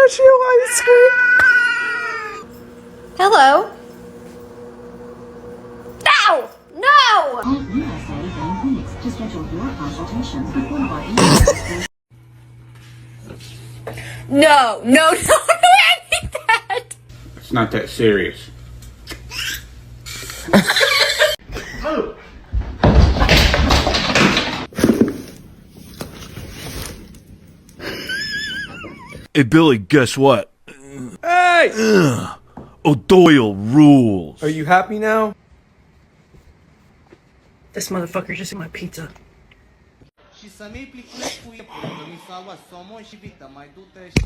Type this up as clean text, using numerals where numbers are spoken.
pistachio ice cream. Hello. No! No! No, no, no, I need that! It's not that serious. Hey, Billy, guess what? Hey! O'Doyle rules. Are you happy now? This motherfucker just ate my pizza. Și să nu-i plictisesc cu iepul, că mi s-a luat somon și vită, mai du-te și...